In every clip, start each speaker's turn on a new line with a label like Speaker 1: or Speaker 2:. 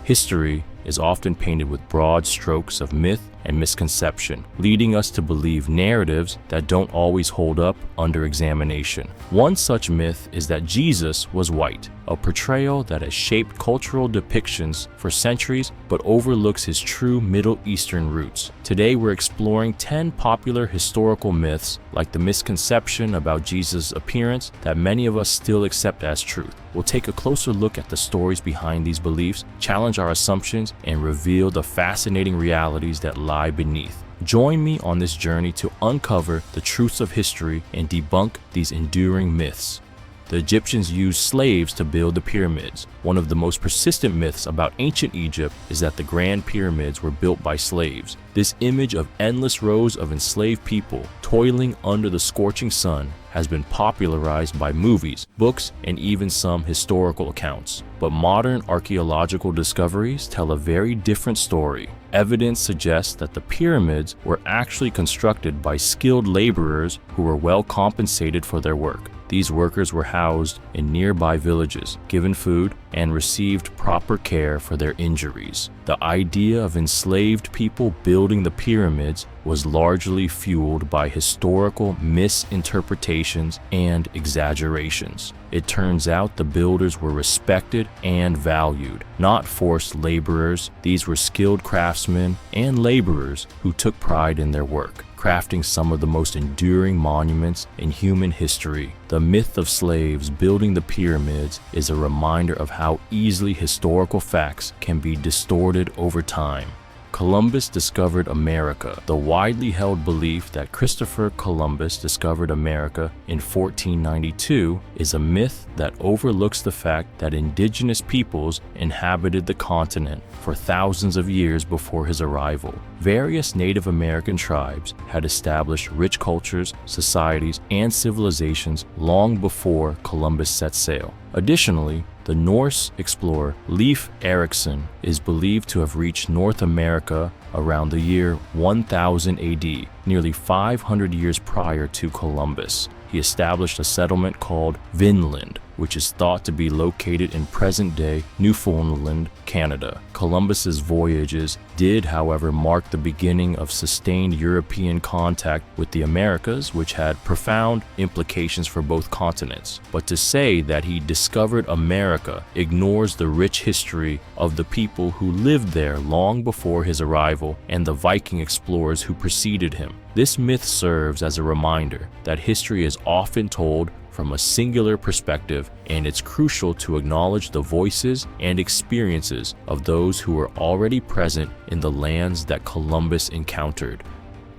Speaker 1: History is often painted with broad strokes of myth and misconception, leading us to believe narratives that don't always hold up under examination. One such myth is that Jesus was white, a portrayal that has shaped cultural depictions for centuries but overlooks his true Middle Eastern roots. Today we're exploring 10 popular historical myths, like the misconception about Jesus' appearance, that many of us still accept as truth. We'll take a closer look at the stories behind these beliefs, challenge our assumptions, and reveal the fascinating realities that lie beneath. Join me on this journey to uncover the truths of history and debunk these enduring myths. The Egyptians used slaves to build the pyramids. One of the most persistent myths about ancient Egypt is that the Grand Pyramids were built by slaves. This image of endless rows of enslaved people toiling under the scorching sun has been popularized by movies, books, and even some historical accounts. But modern archaeological discoveries tell a very different story. Evidence suggests that the pyramids were actually constructed by skilled laborers who were well compensated for their work. These workers were housed in nearby villages, given food, and received proper care for their injuries. The idea of enslaved people building the pyramids was largely fueled by historical misinterpretations and exaggerations. It turns out the builders were respected and valued, not forced laborers. These were skilled craftsmen and laborers who took pride in their work, crafting some of the most enduring monuments in human history. The myth of slaves building the pyramids is a reminder of how easily historical facts can be distorted over time. Columbus discovered America. The widely held belief that Christopher Columbus discovered America in 1492 is a myth that overlooks the fact that indigenous peoples inhabited the continent for thousands of years before his arrival. Various Native American tribes had established rich cultures, societies, and civilizations long before Columbus set sail. Additionally, the Norse explorer Leif Erikson is believed to have reached North America around the year 1000 AD, nearly 500 years prior to Columbus. He established a settlement called Vinland, which is thought to be located in present-day Newfoundland, Canada. Columbus's voyages did, however, mark the beginning of sustained European contact with the Americas, which had profound implications for both continents. But to say that he discovered America ignores the rich history of the people who lived there long before his arrival and the Viking explorers who preceded him. This myth serves as a reminder that history is often told from a singular perspective, and it's crucial to acknowledge the voices and experiences of those who were already present in the lands that Columbus encountered.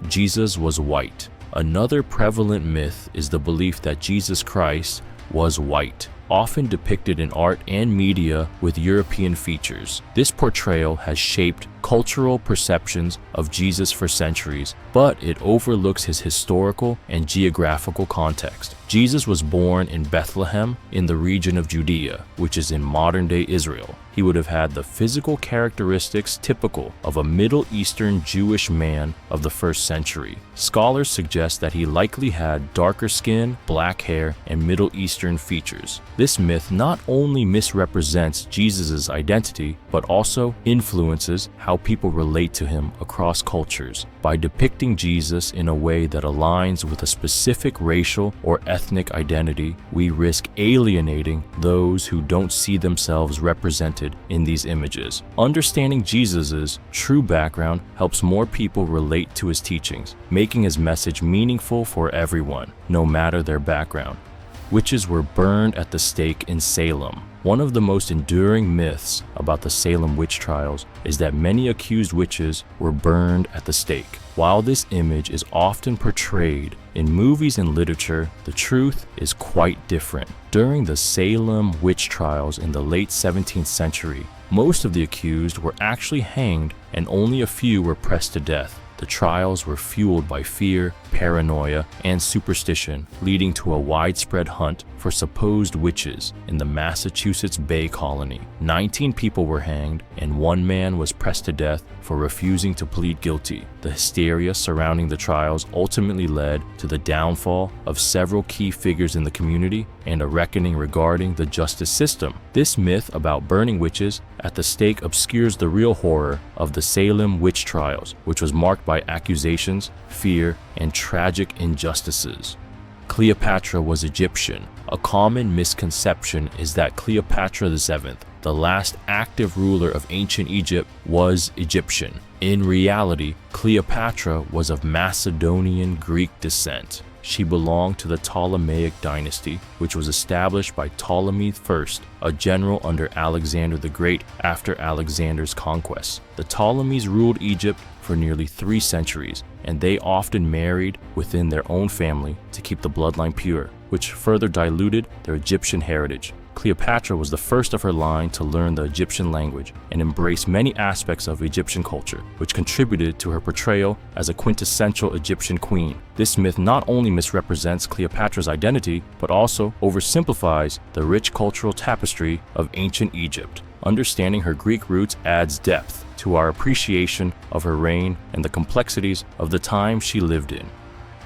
Speaker 1: Jesus was white. Another prevalent myth is the belief that Jesus Christ was white, often depicted in art and media with European features. This portrayal has shaped cultural perceptions of Jesus for centuries, but it overlooks his historical and geographical context. Jesus was born in Bethlehem in the region of Judea, which is in modern-day Israel. He would have had the physical characteristics typical of a Middle Eastern Jewish man of the first century. Scholars suggest that he likely had darker skin, black hair, and Middle Eastern features. This myth not only misrepresents Jesus' identity, but also influences how people relate to him across cultures. By depicting Jesus in a way that aligns with a specific racial or ethnic identity, we risk alienating those who don't see themselves represented in these images. Understanding Jesus' true background helps more people relate to his teachings, making his message meaningful for everyone, no matter their background. Witches were burned at the stake in Salem. One of the most enduring myths about the Salem witch trials is that many accused witches were burned at the stake. While this image is often portrayed in movies and literature, the truth is quite different. During the Salem witch trials in the late 17th century, most of the accused were actually hanged and only a few were pressed to death. The trials were fueled by fear, paranoia, and superstition, leading to a widespread hunt for supposed witches in the Massachusetts Bay Colony. 19 people were hanged, and one man was pressed to death for refusing to plead guilty. The the hysteria surrounding the trials ultimately led to the downfall of several key figures in the community and a reckoning regarding the justice system. This myth about burning witches at the stake obscures the real horror of the Salem witch trials, which was marked by accusations, fear, and tragic injustices. Cleopatra was Egyptian. A common misconception is that Cleopatra VII, the last active ruler of ancient Egypt, was Egyptian. In reality, Cleopatra was of Macedonian Greek descent. She belonged to the Ptolemaic dynasty, which was established by Ptolemy I, a general under Alexander the Great after Alexander's conquest. The Ptolemies ruled Egypt for nearly 3 centuries, and they often married within their own family to keep the bloodline pure, which further diluted their Egyptian heritage. Cleopatra was the first of her line to learn the Egyptian language and embrace many aspects of Egyptian culture, which contributed to her portrayal as a quintessential Egyptian queen. This myth not only misrepresents Cleopatra's identity, but also oversimplifies the rich cultural tapestry of ancient Egypt. Understanding her Greek roots adds depth to our appreciation of her reign and the complexities of the time she lived in.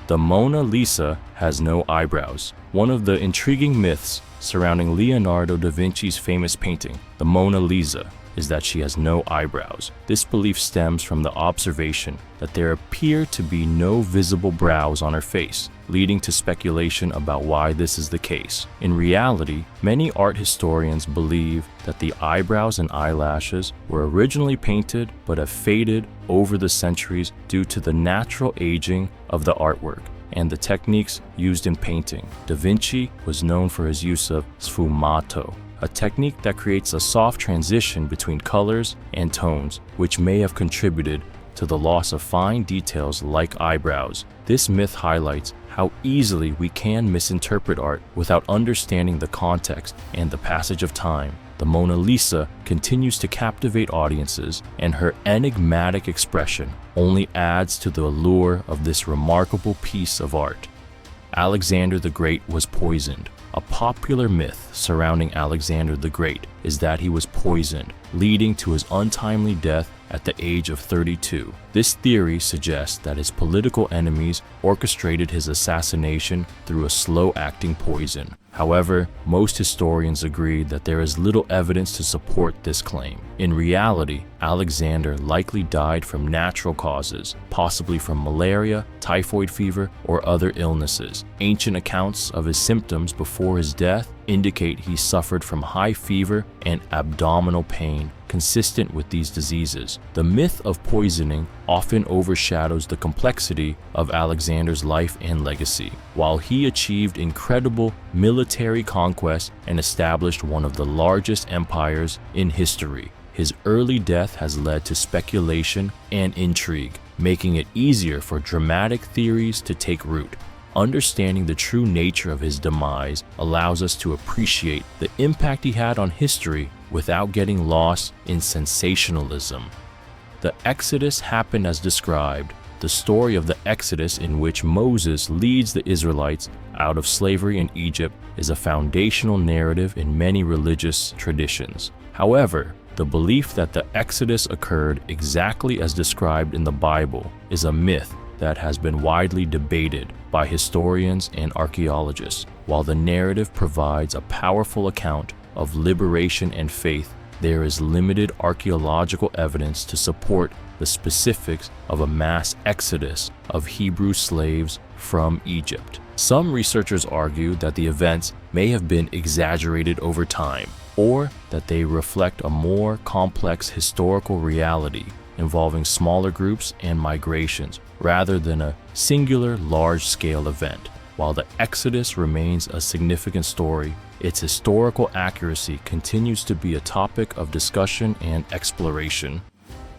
Speaker 1: The Mona Lisa has no eyebrows. One of the intriguing myths surrounding Leonardo da Vinci's famous painting, the Mona Lisa, is that she has no eyebrows. This belief stems from the observation that there appear to be no visible brows on her face, leading to speculation about why this is the case. In reality, many art historians believe that the eyebrows and eyelashes were originally painted but have faded over the centuries due to the natural aging of the artwork and the techniques used in painting. Da Vinci was known for his use of sfumato, a technique that creates a soft transition between colors and tones, which may have contributed to the loss of fine details like eyebrows. This myth highlights how easily we can misinterpret art without understanding the context and the passage of time. The Mona Lisa continues to captivate audiences, and her enigmatic expression only adds to the allure of this remarkable piece of art. Alexander the Great was poisoned. A popular myth surrounding Alexander the Great is that he was poisoned, leading to his untimely death at the age of 32. This theory suggests that his political enemies orchestrated his assassination through a slow-acting poison. However, most historians agree that there is little evidence to support this claim. In reality, Alexander likely died from natural causes, possibly from malaria, typhoid fever, or other illnesses. Ancient accounts of his symptoms before his death indicate he suffered from high fever and abdominal pain consistent with these diseases. The myth of poisoning often overshadows the complexity of Alexander's life and legacy. While he achieved incredible military conquests and established one of the largest empires in history, his early death has led to speculation and intrigue, making it easier for dramatic theories to take root. Understanding the true nature of his demise allows us to appreciate the impact he had on history without getting lost in sensationalism. The Exodus happened as described. The story of the Exodus, in which Moses leads the Israelites out of slavery in Egypt, is a foundational narrative in many religious traditions. However, the belief that the Exodus occurred exactly as described in the Bible is a myth that has been widely debated by historians and archaeologists. While the narrative provides a powerful account of liberation and faith, there is limited archaeological evidence to support the specifics of a mass exodus of Hebrew slaves from Egypt. Some researchers argue that the events may have been exaggerated over time, or that they reflect a more complex historical reality involving smaller groups and migrations rather than a singular large-scale event. While the Exodus remains a significant story, its historical accuracy continues to be a topic of discussion and exploration.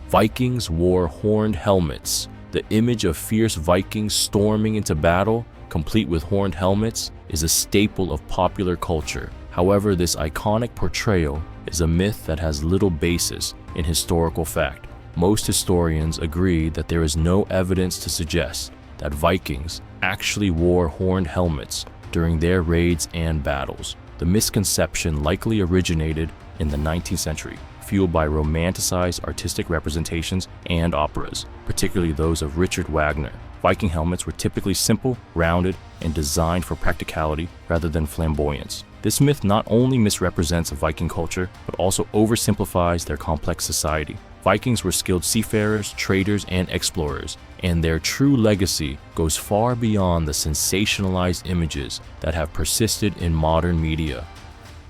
Speaker 1: Vikings wore horned helmets. The image of fierce Vikings storming into battle, complete with horned helmets, is a staple of popular culture. However, this iconic portrayal is a myth that has little basis in historical fact. Most historians agree that there is no evidence to suggest that Vikings actually wore horned helmets during their raids and battles. The misconception likely originated in the 19th century, fueled by romanticized artistic representations and operas, particularly those of Richard Wagner. Viking helmets were typically simple, rounded, and designed for practicality rather than flamboyance. This myth not only misrepresents Viking culture, but also oversimplifies their complex society. Vikings were skilled seafarers, traders, and explorers, and their true legacy goes far beyond the sensationalized images that have persisted in modern media.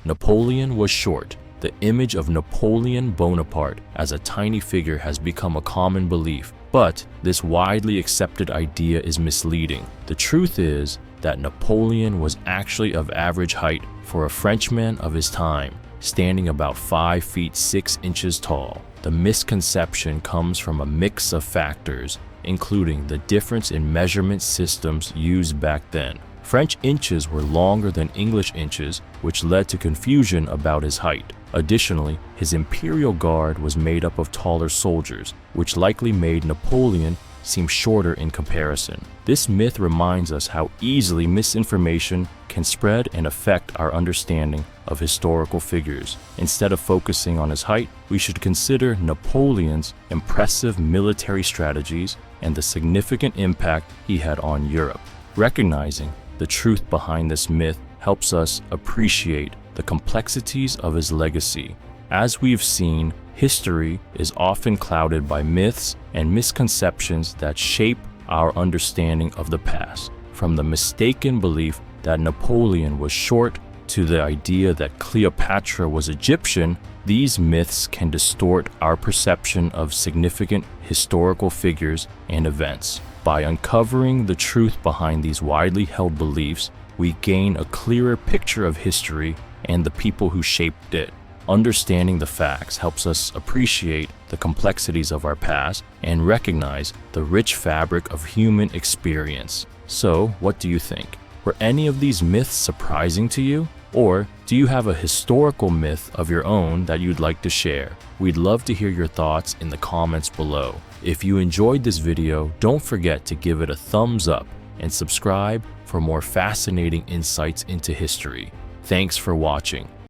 Speaker 1: Napoleon was short. The image of Napoleon Bonaparte as a tiny figure has become a common belief, but this widely accepted idea is misleading. The truth is that Napoleon was actually of average height for a Frenchman of his time, standing about 5 feet 6 inches tall. The misconception comes from a mix of factors, including the difference in measurement systems used back then. French inches were longer than English inches, which led to confusion about his height. Additionally, his imperial guard was made up of taller soldiers, which likely made Napoleon seem shorter in comparison. This myth reminds us how easily misinformation can spread and affect our understanding of historical figures. Instead of focusing on his height, we should consider Napoleon's impressive military strategies and the significant impact he had on Europe. Recognizing the truth behind this myth helps us appreciate the complexities of his legacy. As we've seen, history is often clouded by myths and misconceptions that shape our understanding of the past. From the mistaken belief that Napoleon was short to the idea that Cleopatra was Egyptian, these myths can distort our perception of significant historical figures and events. By uncovering the truth behind these widely held beliefs, we gain a clearer picture of history and the people who shaped it. Understanding the facts helps us appreciate the complexities of our past and recognize the rich fabric of human experience. So, what do you think? Were any of these myths surprising to you? Or do you have a historical myth of your own that you'd like to share? We'd love to hear your thoughts in the comments below. If you enjoyed this video, don't forget to give it a thumbs up and subscribe for more fascinating insights into history. Thanks for watching.